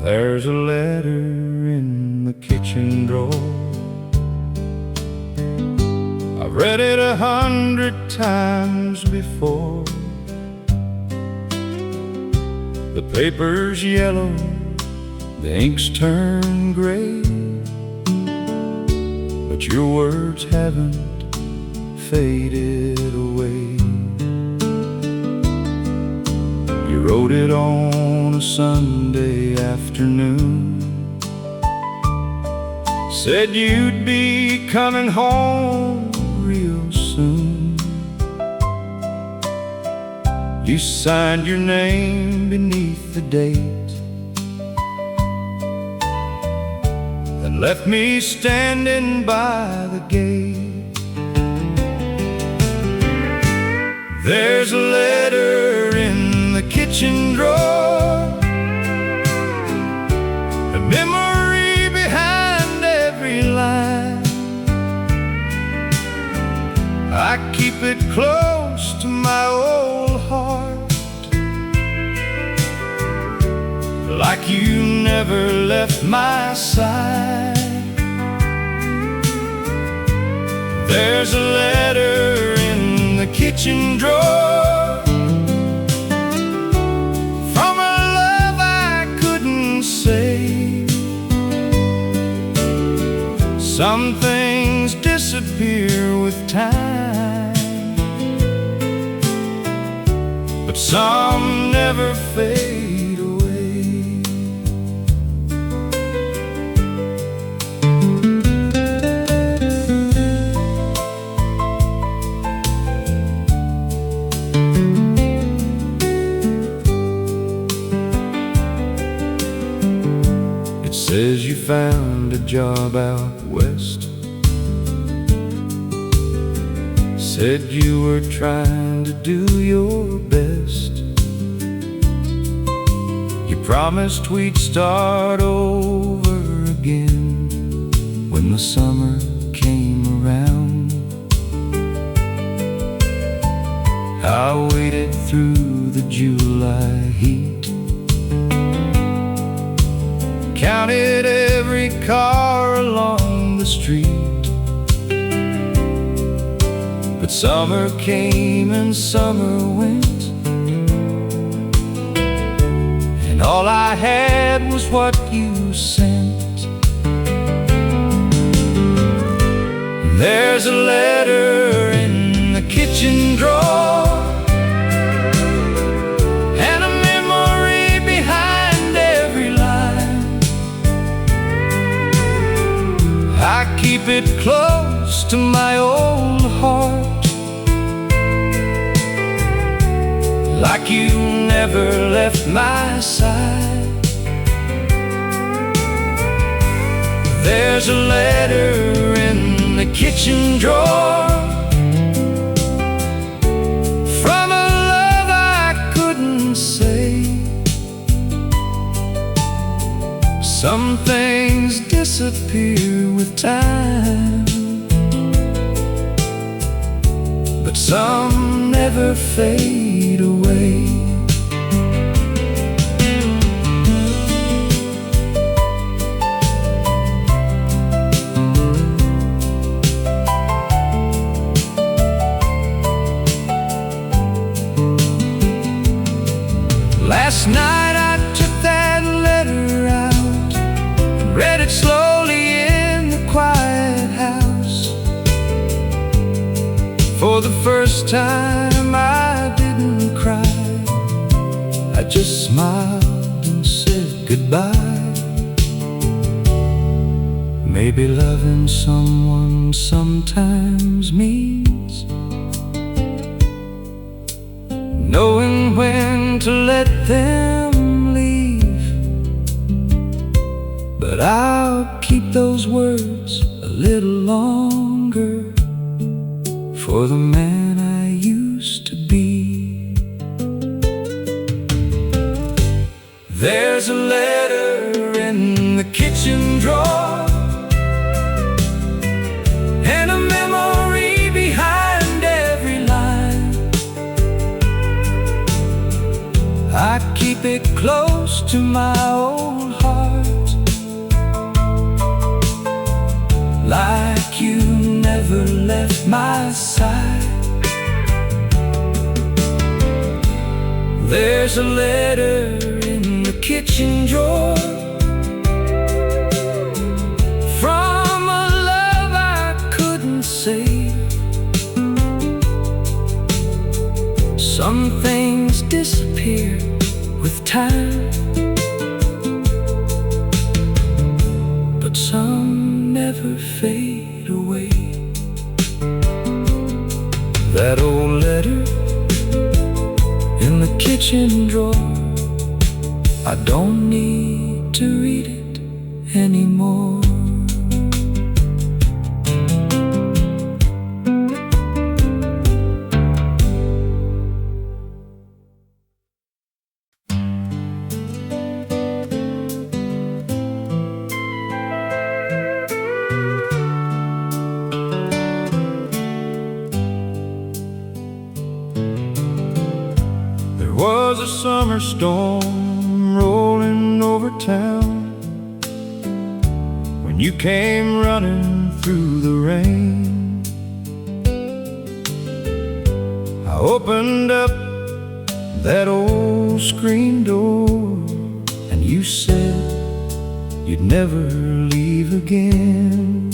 There's a letter in the kitchen drawer. I've read it 100 times before. The paper's yellow, the ink's turned gray, but your words haven't faded away. You wrote it on a Sunday afternoon, said you'd be coming home real soon. You signed your name beneath the date and left me standing by the gate. There's a letter in the kitchen drawer, a memory behind every line. I keep it close to my old heart, like you never left my side. There's a letter in the kitchen drawer from a love I couldn't say. Some things disappear with time, but some never fade away. It says you found a job out west, said you were trying to do your best. You promised we'd start over again when the summer came around. I waited through the July heat, counted every car along the street. But summer came and summer went, and all I had was what you sent. There's a letter in the kitchen drawer, and a memory behind every line. I keep it close to my old heart, like you never left my side. There's a letter in the kitchen drawer from a love I couldn't say. Some things disappear with time, but some never fade away. Last night I took that letter out and read it slowly in the quiet house. For the first time I didn't cry, I just smiled and said goodbye. Maybe loving someone sometimes means knowing when to let them leave. But I'll keep those words a little longer for the man I used to be. There's a letter in the kitchen drawer, and a memory behind every line. I keep it close to my old heart, like you never left my side. There's a letter in the kitchen drawer from a love I couldn't save. Some things disappear with time, but some never fade away. That old letter in the kitchen drawer, I don't need to read it anymore. Was a summer storm rolling over town when you came running through the rain. I opened up that old screen door and you said you'd never leave again.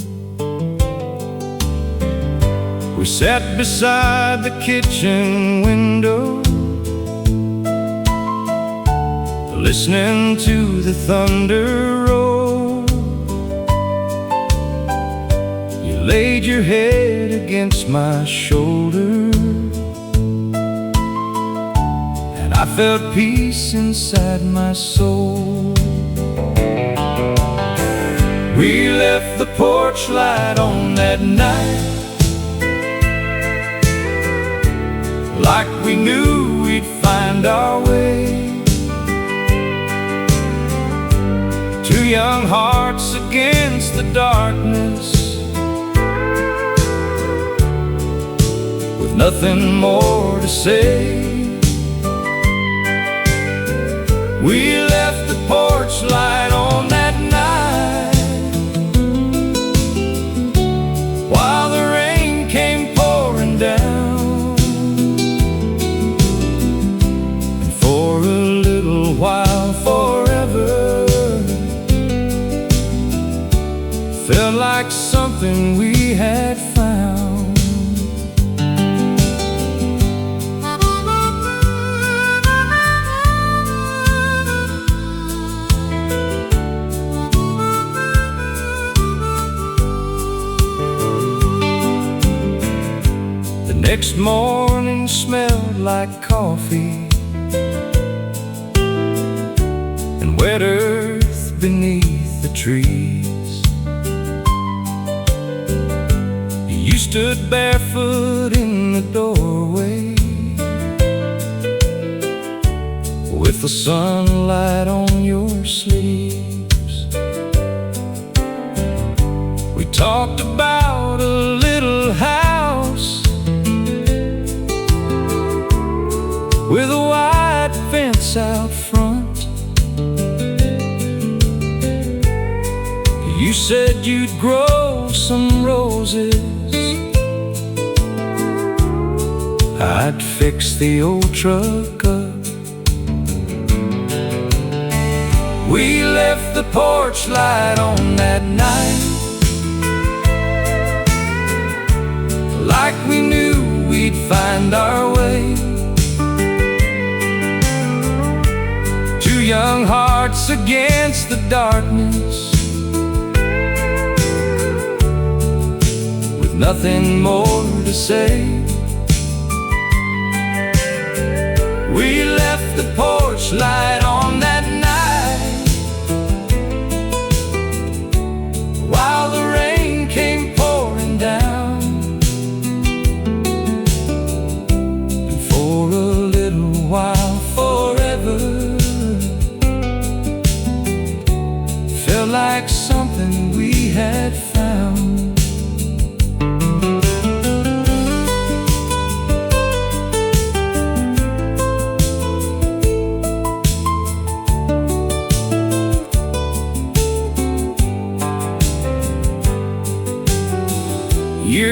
We sat beside the kitchen window, listening to the thunder roll. You laid your head against my shoulder, and I felt peace inside my soul. We left the porch light on that night, like we knew we'd find our way. Two young hearts against the darkness, with nothing more to say. We left the porch light on that night, while the rain came pouring down. And for a little while, forever, felt like something we had found. The next morning smelled like coffee and wet earth beneath the trees. You stood barefoot in the doorway, with the sunlight on your sleeves. We talked about a little house with a wide fence out front. You said you'd grow some roses, I'd fix the old truck up. We left the porch light on that night, like we knew we'd find our way. Two young hearts against the darkness, with nothing more to say. We left the porch light on that night, while the rain came pouring down. And for a little while, forever, felt like something we had found.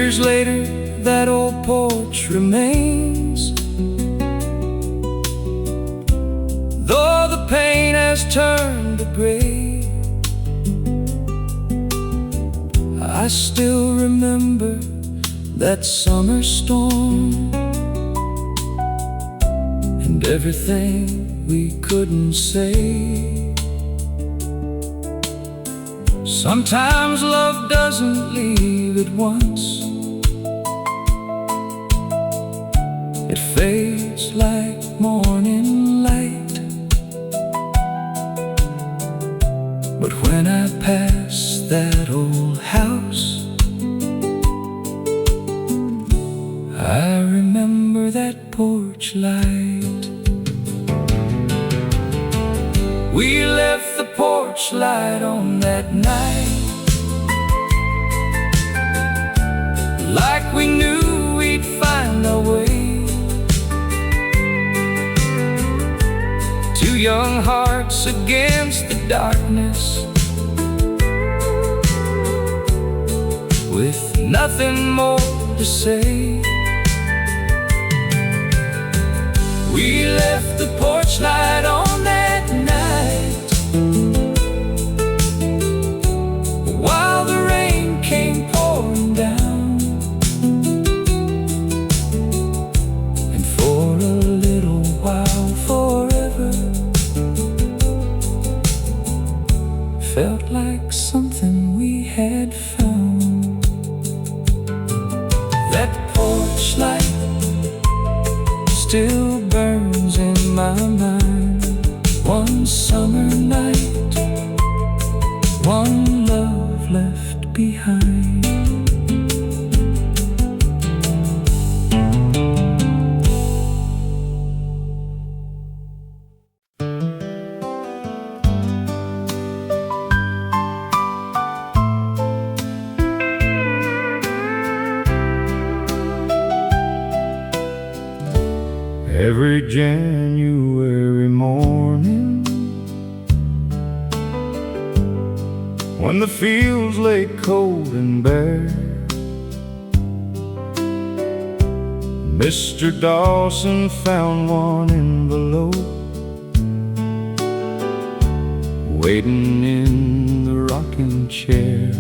Years later, that old porch remains, though the paint has turned to gray. I still remember that summer storm and everything we couldn't say. Sometimes love doesn't leave at once. It fades like morning light. But when I pass that old house, I remember that porch light. We left the porch light on that night, like we knew we'd find our way. Two young hearts against the darkness, with nothing more to say. We left the porch light on that night, while the rain came pouring down. And for a little while, forever, felt like something we had found. That porch light still burns in my mind. One summer night, one love left behind. Every January morning, when the fields lay cold and bare, Mr. Dawson found one envelope waiting in the rocking chair.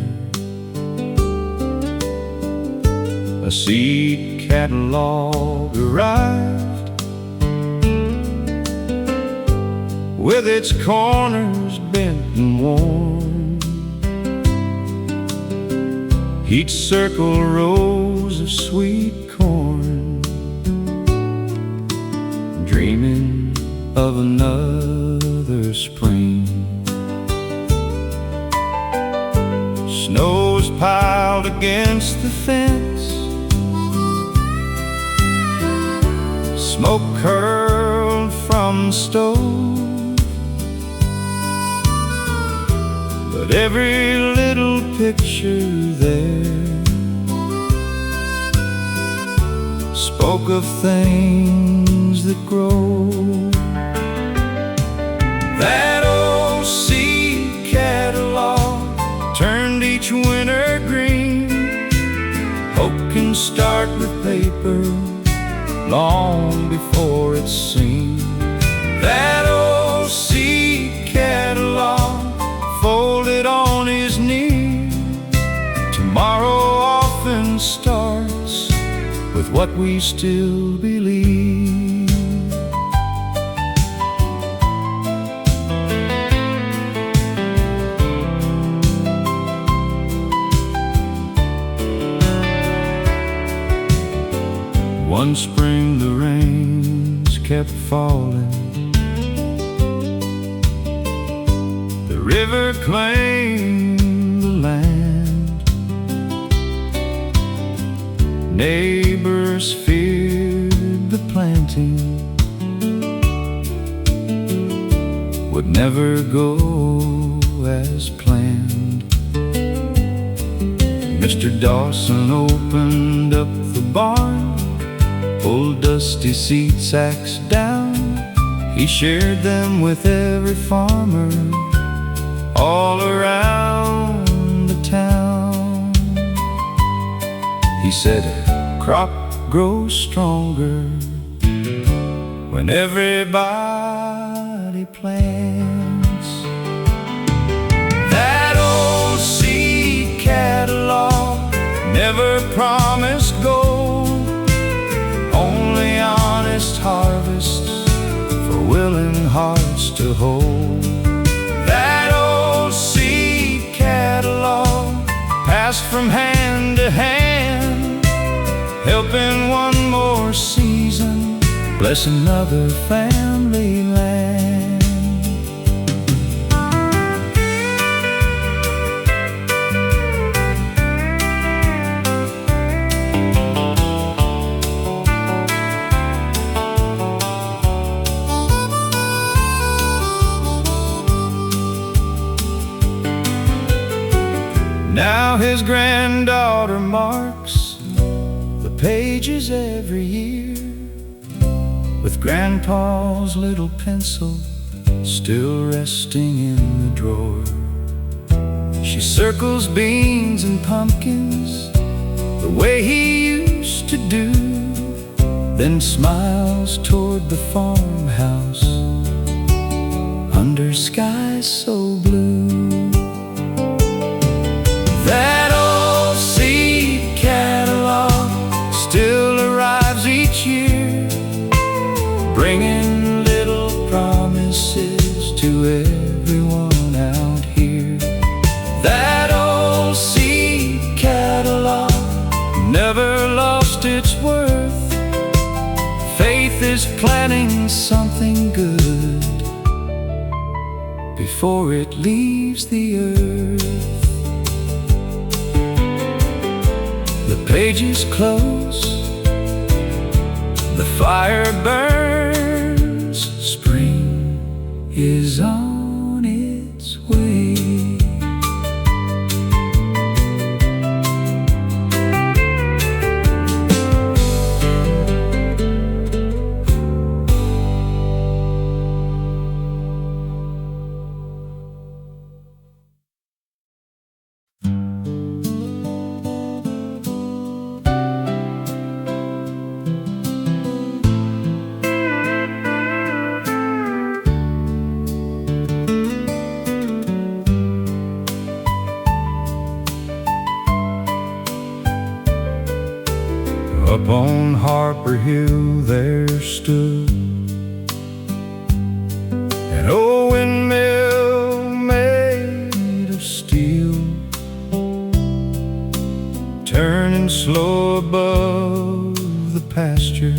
A seed catalog arrived, with its corners bent and worn. Each circle rows of sweet corn, dreaming of another spring. Snow's piled against the fence, smoke curled from the stove. But every little picture there spoke of things that grow. That old seed catalog turned each winter green. Hope can start with paper long before it's seen. That old seed catalog folded on his knee. Tomorrow often starts with what we still believe. One spring the rains kept falling, the river claimed the land. Neighbors feared the planting would never go as planned. Mr. Dawson opened up the barn, pulled dusty seed sacks down. He shared them with every farmer all around the town. He said a crop grows stronger when everybody plants. That old seed catalog never promised gold, only honest harvests for willing hearts to hold. That old seed catalog passed from hand to hand, helping one more season bless another family land. Now his granddaughter marks the pages every year with Grandpa's little pencil still resting in the drawer. She circles beans and pumpkins the way he used to do, then smiles toward the farmhouse under skies so blue. That old seed catalog still arrives each year, bringing little promises to everyone out here. That old seed catalog never lost its worth. Faith is planting something good before it leaves the earth. The pages close, the fire burns, spring is on its way. Up on Harper Hill there stood an old windmill made of steel, turning slow above the pasture,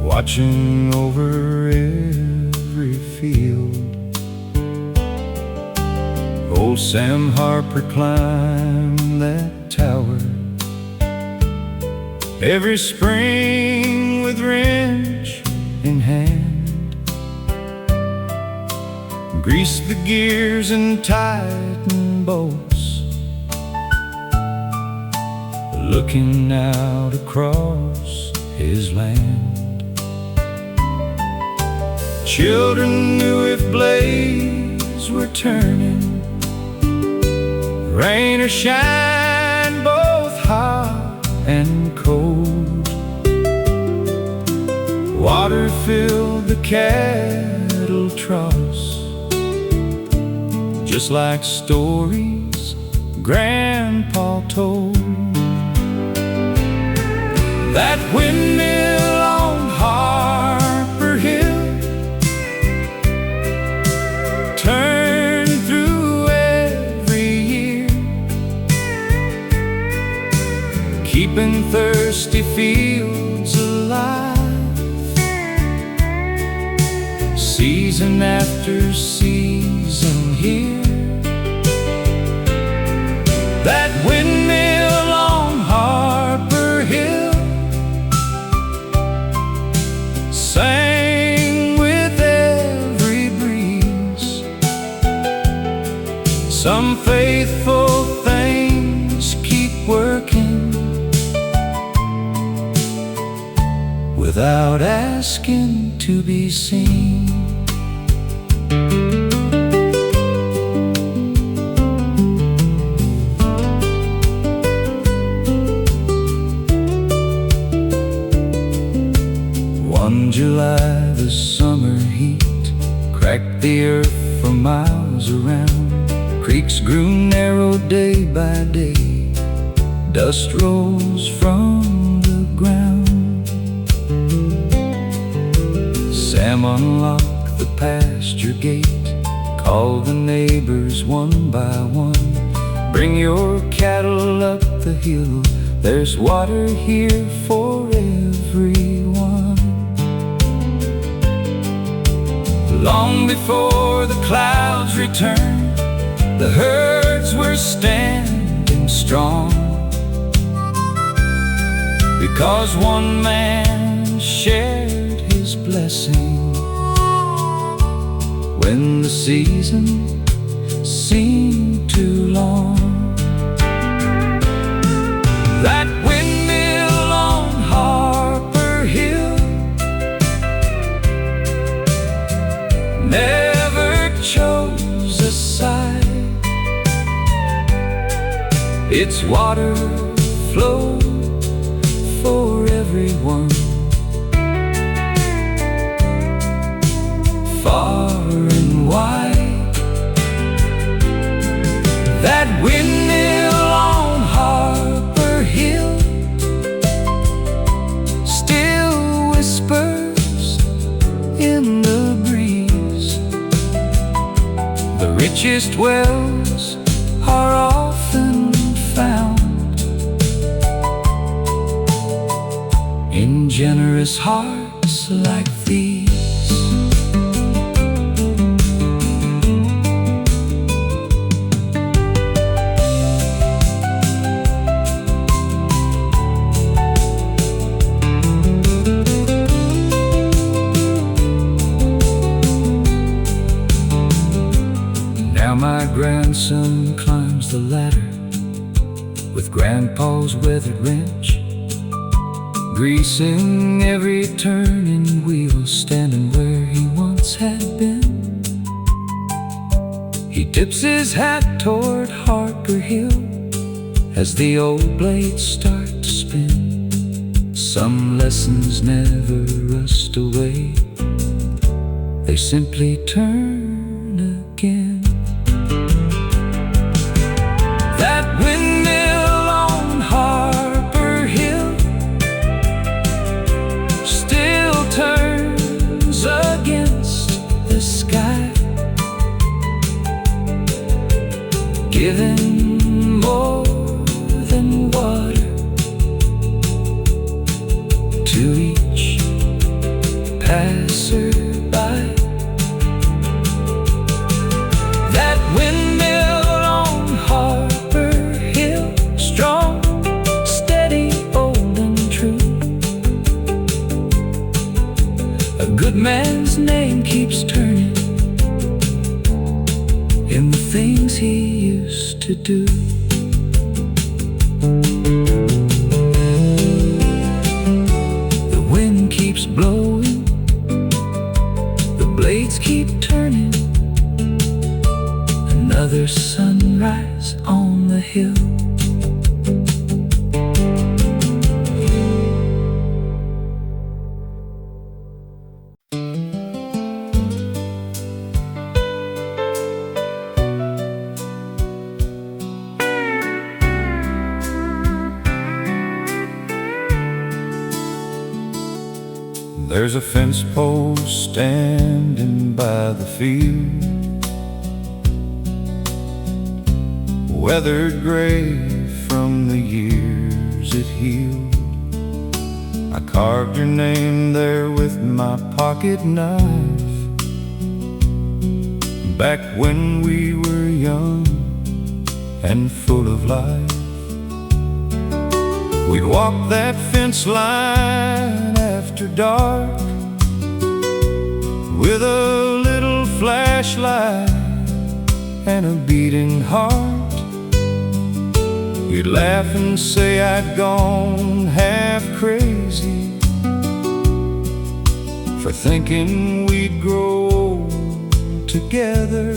watching over every field. Old Sam Harper climbed that tower every spring with wrench in hand, grease the gears and tighten bolts, looking out across his land. Children knew if blades were turning, rain or shine, both hot and cold, water filled the cattle troughs, just like stories Grandpa told. That windmill on Harper Hill turned through every year, keeping thirsty fields alive, season after season here. That windmill on Harper Hill sang with every breeze. Some faithful things keep working without asking to be seen. cracked the earth for miles around. Creeks grew narrow day by day. Dust rose from the ground. Sam unlocked the pasture gate, called the neighbors one by one. Bring your cattle up the hill, there's water here for everyone. Long before the clouds returned, the herds were standing strong, because one man shared his blessing. When the season seemed too long, that windmill on Harper Hill never chose a side. Its water flowed for everyone, far and wide. That windmill on Harper Hill still whispers in the breeze. The richest wells are often found in generous hearts like these. Now my grandson climbs the ladder with Grandpa's weathered wrench, greasing every turning wheel, standing where he once had been. He tips his hat toward Harper Hill as the old blades start to spin. Some lessons never rust away, they simply turn again. That windmill on Harper Hill still turns against the sky, giving more than water to each passerby. That windmill on Harper Hill, strong, steady, old and true. A good man's name keeps turning in the things he used to do. The wind keeps blowing, the blades keep turning. Another sunrise on the hill. There's a fence post standing by the field, weathered gray from the years it healed. I carved your name there with my pocket knife, back when we were young and full of life. We'd walk that fence line after dark with a little flashlight and a beating heart. You'd laugh and say I'd gone half crazy for thinking we'd grow old together.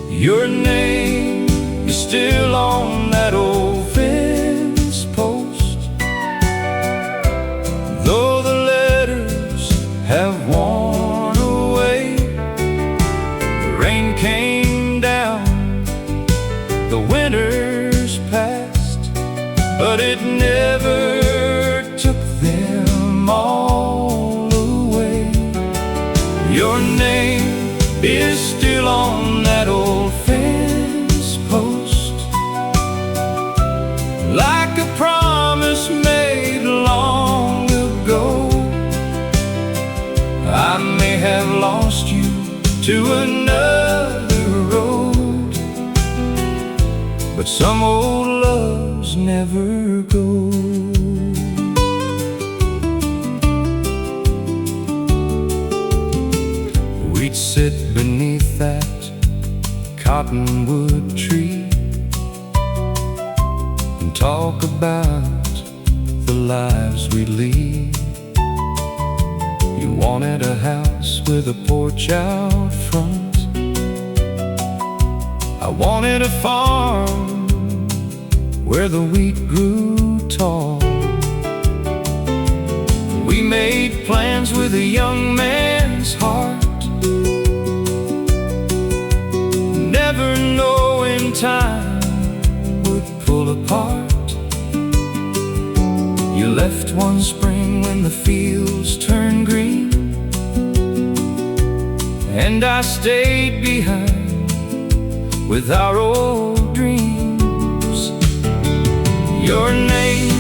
Your name is still on that old fence post, though the letters have worn away. The winters passed, but it never took them all away. Your name is still on that old fence post, like a promise made long ago. I may have lost you to another road, but some old loves never go. We'd sit beneath that cottonwood tree and talk about the lives we lead. You wanted a house with a porch out front. I wanted a farm where the wheat grew tall. We made plans with a young man's heart, never knowing time would pull apart. You left one spring when the fields turned green, and I stayed behind with our old dreams. Your name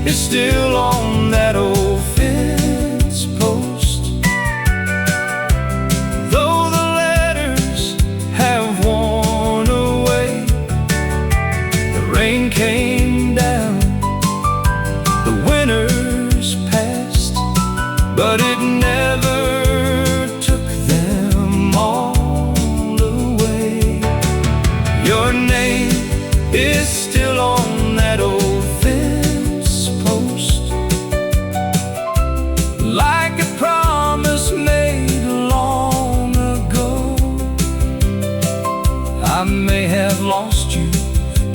is still on that old fence post, though the letters have worn away. The rain came down, the winters passed, but it never took them all away. Your name is still on that old fence post, like a promise made long ago. I may have lost you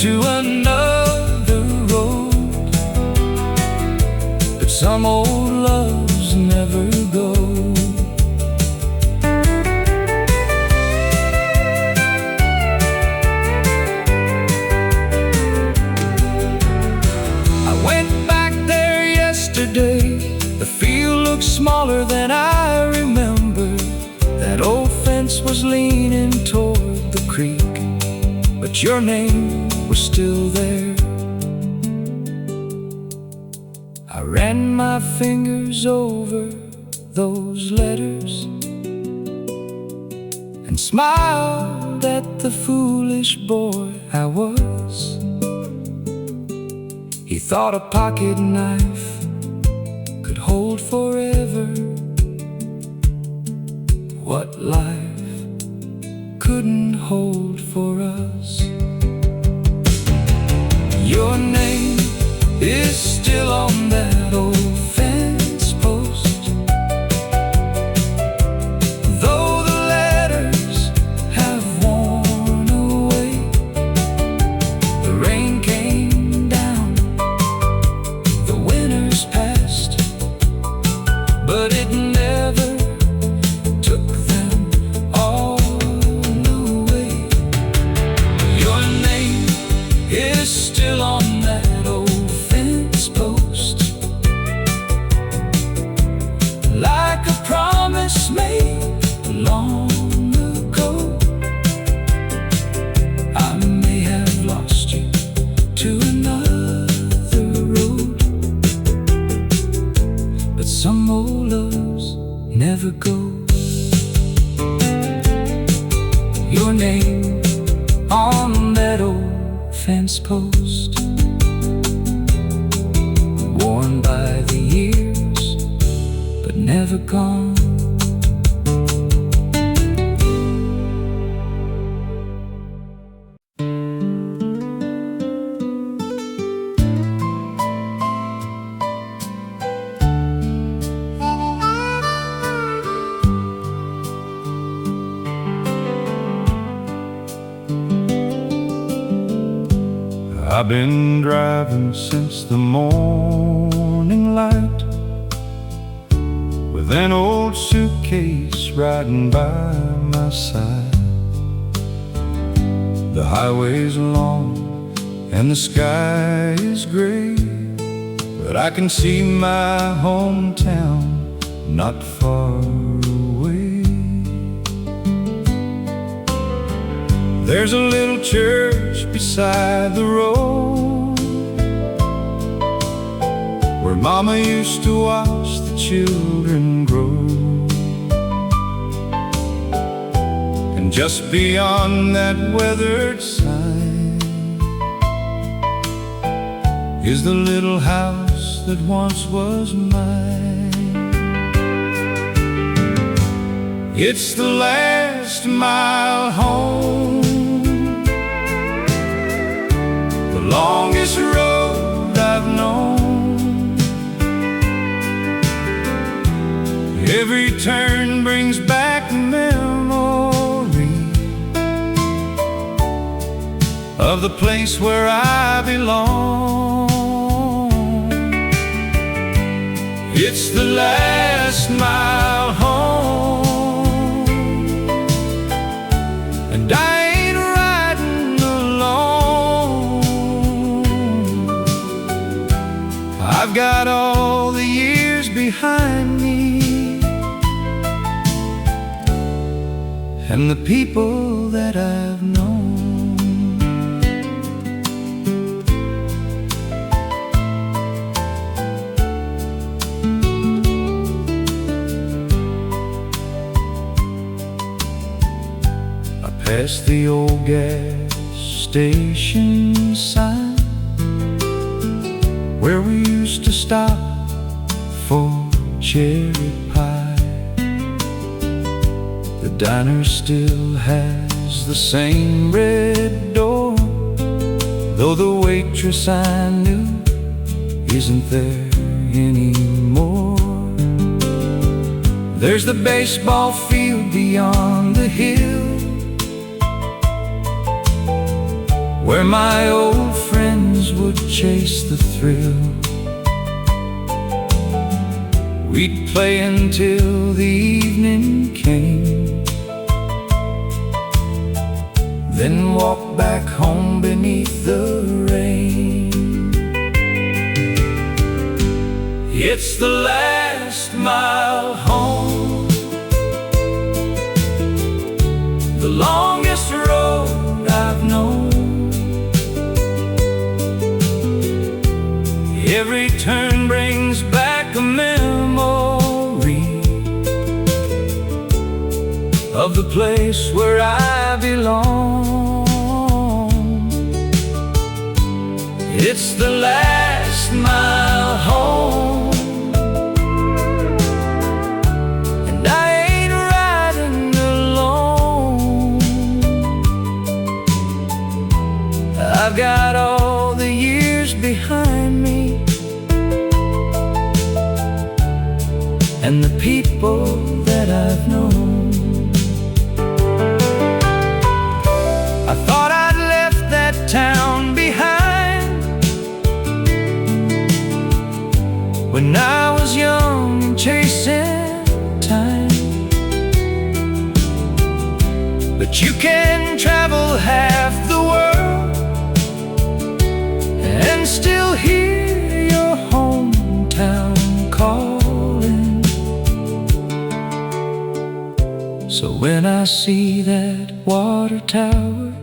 to another road, but some old loves never go. I went back there yesterday. The field looked smaller than I remember. That old fence was leaning toward the creek, but your name was still there. I ran my fingers over those letters and smiled at the foolish boy I was. He thought a pocket knife could hold forever what life couldn't hold for us. Your name is still on that old fence post, though the letters have worn away. The rain came down, the winters passed, but it never took them all away. Your name is still on that old fence post, like a promise made long ago. I may have lost you to another road, but some old loves never go. Your name on that old fence post, worn by the years, but never gone. I've been driving since the morning light, with an old suitcase riding by my side. The highway's long and the sky is gray, but I can see my hometown not far away. There's a little church beside the road where Mama used to watch the children grow. And just beyond that weathered sign is the little house that once was mine. It's the last mile home, the longest road I've known. Every turn brings back memory of the place where I belong. It's the last mile home, and I ain't riding alone. I've got all the years behind me and the people that I've known. Past the old gas station sign where we used to stop for cherry pie. The diner still has the same red door, though the waitress I knew isn't there anymore. There's the baseball field beyond the hill where my old friends would chase the thrill. We'd play until the evening came, then walk back home beneath the rain. It's the last mile home, the longest road I've known. Every turn brings back a memory of the place where I belong. It's the last mile home, and I ain't riding alone. I've got all the years behind me and the people that I've known. I thought I'd left that town behind when I was young and chasing time, but you can travel half the world and still hear your hometown call. So when I see that water tower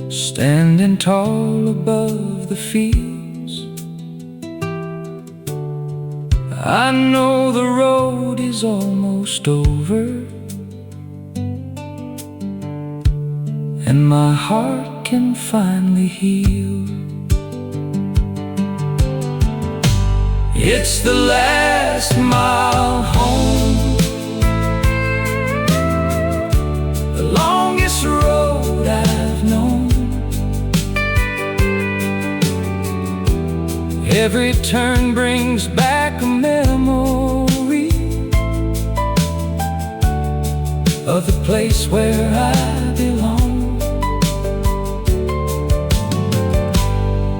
standing tall above the fields, I know the road is almost over, and my heart can finally heal. It's the last mile home, the longest road I've known. Every turn brings back a memory of the place where I belong.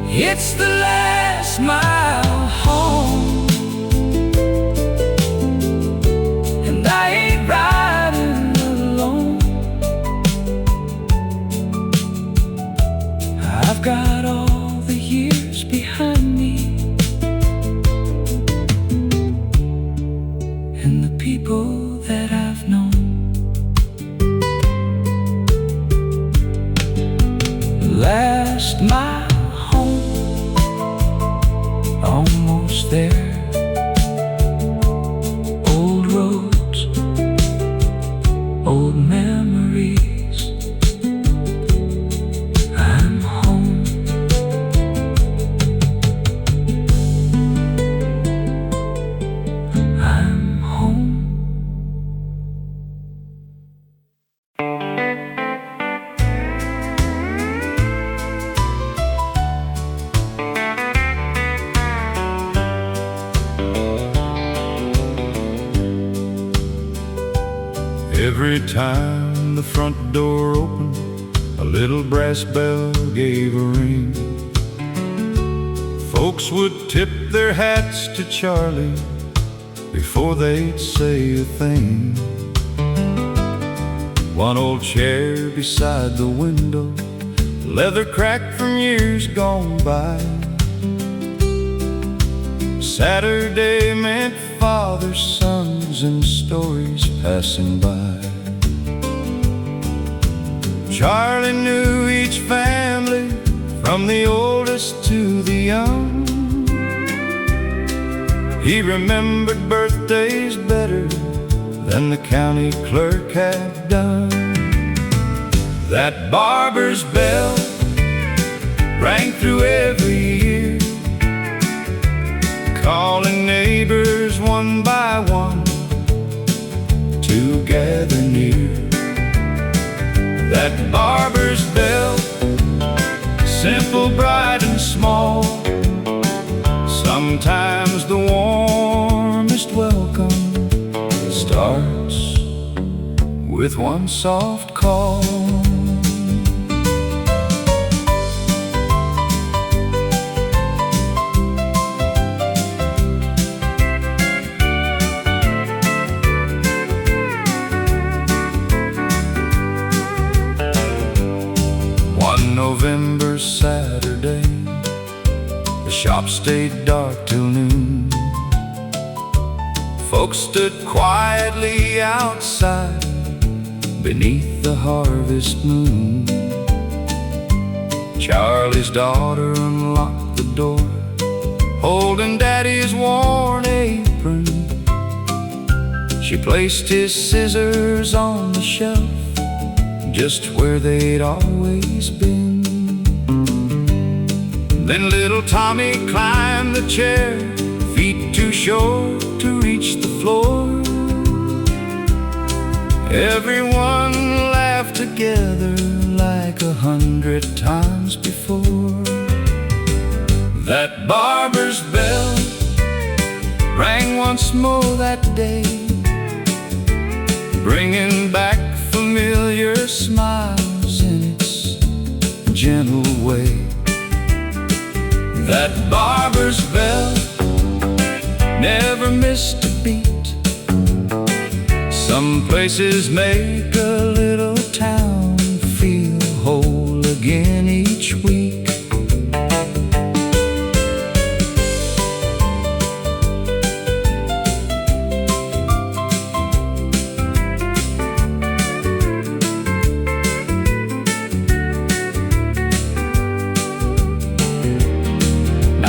It's the last mile home, and I ain't riding alone. people that I've known. Last mile home, almost there. Old roads, old memories. I'm home. I'm home. Every time the front door opened, a little brass bell gave a ring. Folks would tip their hats to Charlie before they'd say a thing. One old chair beside the window, leather cracked from years gone by. Saturday meant fathers, sons, and stories passing by. Charlie knew each family, from the oldest to the young. He remembered birthdays better than the county clerk had done. That barber's bell rang through every year, calling neighbors one by one to gather near. That barber's bell, simple, bright, and small, sometimes the warmest welcome starts with one soft call. November Saturday, the shop stayed dark till noon. Folks stood quietly outside beneath the harvest moon. Charlie's daughter unlocked the door, holding Daddy's worn apron. She placed his scissors on the shelf, just where they'd always been. Then little Tommy climbed the chair, feet too short to reach the floor. Everyone laughed together like 100 times before. That barber's bell rang once more that day, bringing back familiar smiles in its gentle way. That barber's bell never missed a beat. Some places make a little town feel whole again each week.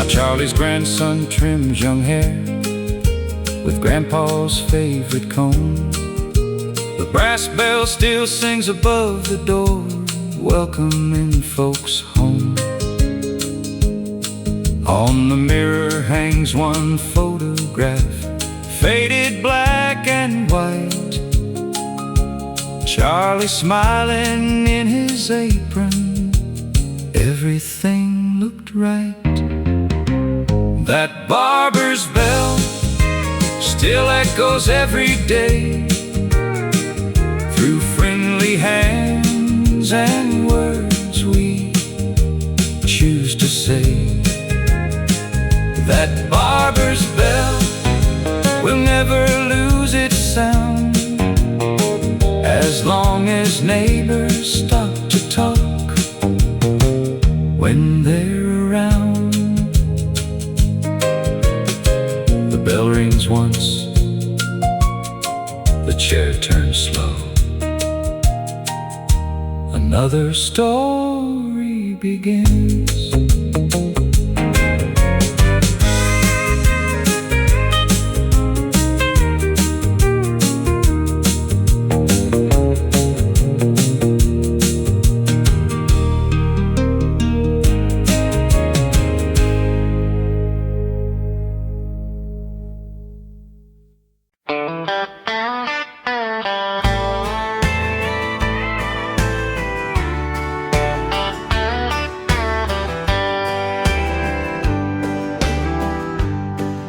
Charlie's grandson trims young hair with Grandpa's favorite comb. The brass bell still sings above the door, welcoming folks home. On the mirror hangs one photograph, faded black and white. Charlie smiling in his apron, everything looked right. That barber's bell still echoes every day through friendly hands and words we choose to say. That barber's bell will never lose its sound as long as neighbors stop to talk when they're around. The bell rings once, the chair turns slow. Another story begins.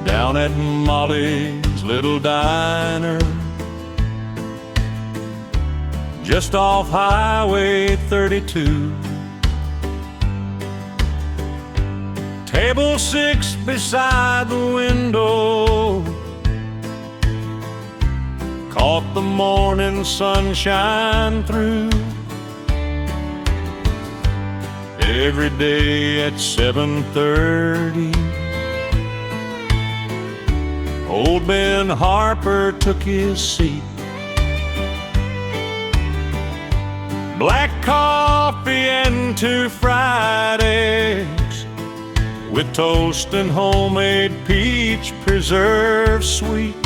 Down at Molly's little diner, just off Highway 32. Table 6 beside the window, caught the morning sunshine through. Every day at 7:30, old Ben Harper took his seat. Black coffee and 2 fried eggs with toast and homemade peach preserve sweet.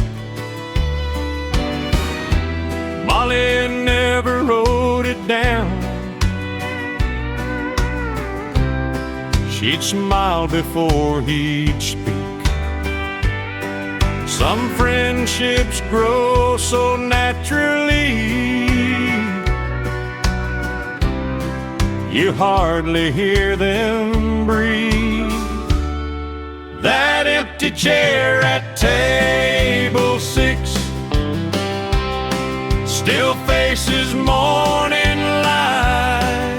Molly never wrote it down. She'd smile before he'd speak. Some friendships grow so naturally, you hardly hear them breathe. That empty chair at table 6 still faces morning light.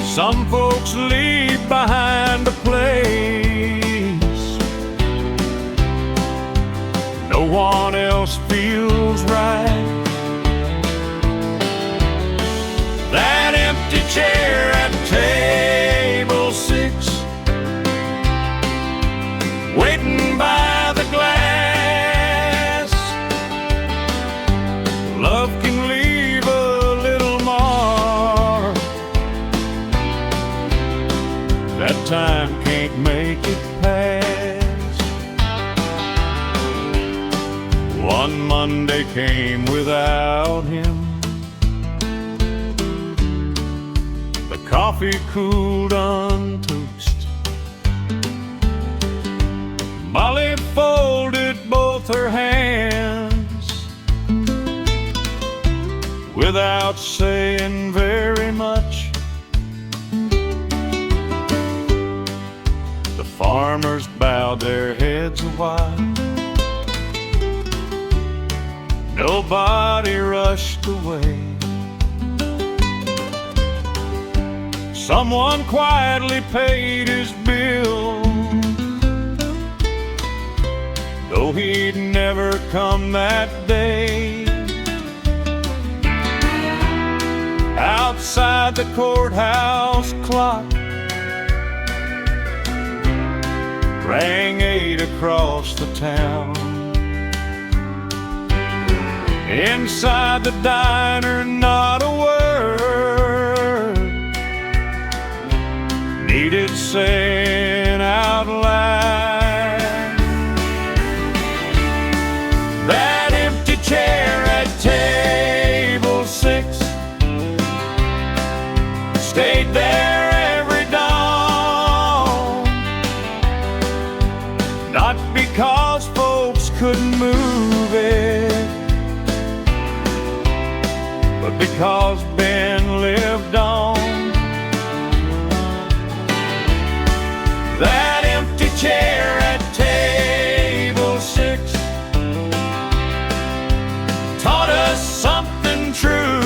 Some folks leave behind a place no one else feels right. That empty chair at table 6, waiting by the glass. Love can leave a little mark that time can't make it pass. One Monday came without him. The coffee cooled on toast. Molly folded both her hands without saying very much. The farmers bowed their heads a while. Nobody rushed away. Someone quietly paid his bill, though he'd never come that day. Outside the courthouse clock rang 8 across the town. Inside the diner, not a word needed saying out loud. That empty chair at table 6 stayed there every dawn, not because folks couldn't move it, but because Ben lived on. That empty chair at table 6 taught us something true.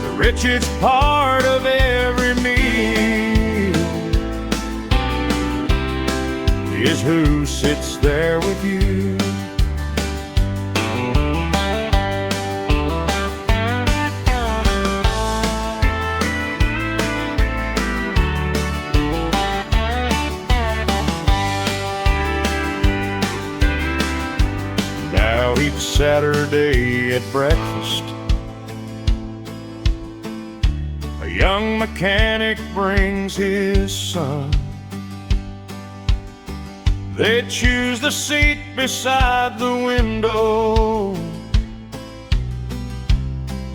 The richest part of every meal is who sits there with you. sweet Saturday at breakfast. A young mechanic brings his son. They choose the seat beside the window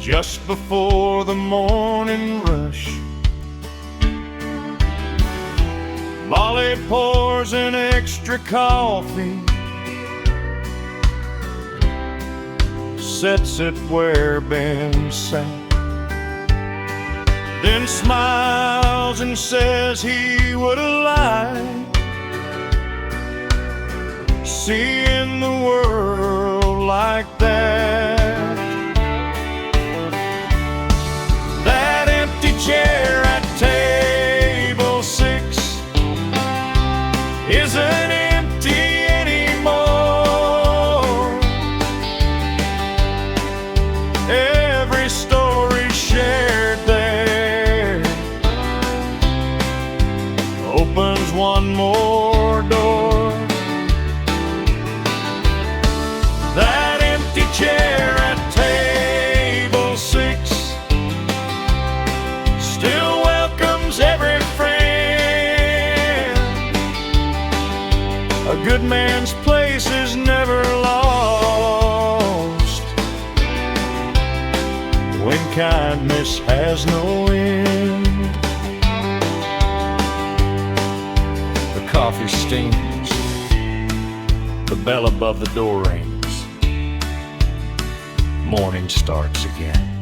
just before the morning rush. Molly pours an extra coffee, sets it where Ben sat, then smiles and says he would have liked seeing the world like that. That empty chair at table 6 isn't empty anymore. Every story shared there opens one more door. That empty chair at table 6 still welcomes every friend. A good man's place is never lost when kindness has no end. The coffee steams, the bell above the door rings. Morning starts again.